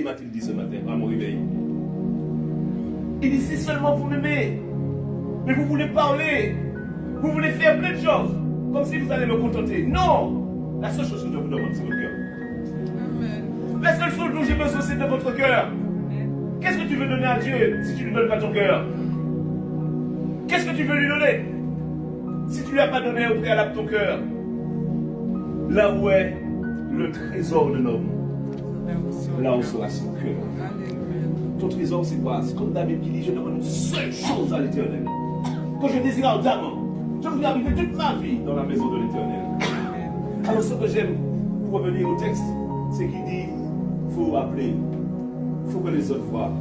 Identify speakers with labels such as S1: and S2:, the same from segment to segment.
S1: m'a-t-il dit ce matin à mon réveil. Il dit, si seulement vous m'aimez, mais vous voulez parler, vous voulez faire plein de choses, comme si vous allez me contenter. Non! La seule chose que je vous demande, c'est votre cœur. La seule chose dont j'ai besoin, c'est de votre cœur. Qu'est-ce que tu veux donner à Dieu si tu ne lui donnes pas ton cœur? Qu'est-ce que tu veux lui donner si tu ne lui as pas donné au préalable ton cœur? Là où est le trésor de l'homme, là où sera son cœur. Ton trésor, c'est quoi? C'est comme David qui dit, je demande une seule chose à l'Éternel, que je désire ardemment. Je voudrais arriver toute ma vie dans la maison de l'Éternel. Alors ce que j'aime, pour revenir au texte, c'est qu'il dit, il faut appeler, il faut que les autres voient.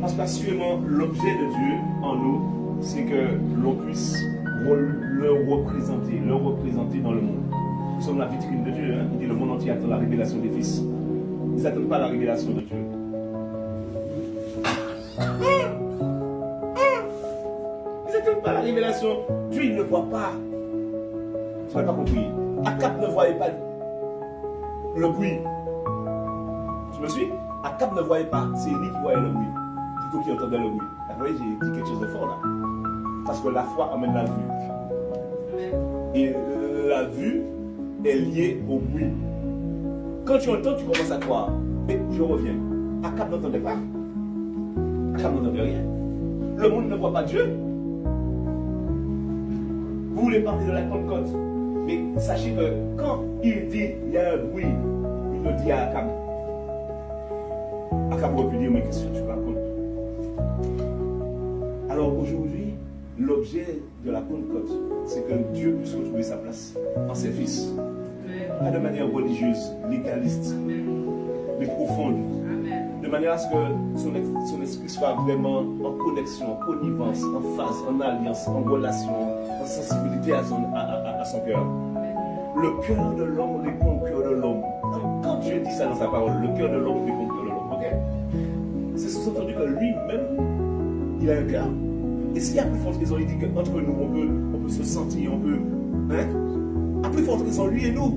S1: Parce qu'assurément, l'objet de Dieu en nous, c'est que l'on puisse le représenter dans le monde. Nous sommes la vitrine de Dieu. Hein? Il dit le monde entier attend la révélation des fils. Ils n'attendent pas la révélation de Dieu. Ils n'attendent pas la révélation. Dieu, il ne voit pas. Tu n'as pas compris. Akab ne voyait pas le bruit. Tu me suis? Akab ne voyait pas. C'est lui qui voyait le bruit. Plutôt qu'il entendait le bruit. Vous voyez, j'ai dit quelque chose de fort là. Parce que la foi amène la vue. Et la vue est liée au bruit. Quand tu entends, tu commences à croire. Mais je reviens. Akab n'entendait pas. Akab n'entendait rien. Le monde ne voit pas Dieu. Vous voulez parler de la Pentecôte. Mais sachez que quand il dit il y a un bruit, il le dit à Akab. Akab aurait pu dire, mais qu'est-ce que tu racontes? Alors aujourd'hui, l'objet de la Pentecôte, c'est que Dieu puisse retrouver sa place en ses fils. Pas de manière religieuse, légaliste, mais profonde. De manière à ce que son esprit soit vraiment en connexion, en connivence, en phase, en alliance, en relation, en sensibilité à son cœur. Le cœur de l'homme répond au cœur de l'homme. Quand Dieu dit ça dans sa parole, le cœur de l'homme répond au cœur de l'homme. Okay? C'est sous-entendu que lui-même, il a un cœur. Et s'il y a plus forte raison, il dit qu'entre nous, on peut se sentir, on peut. Hein? À plus forte raison, lui et nous.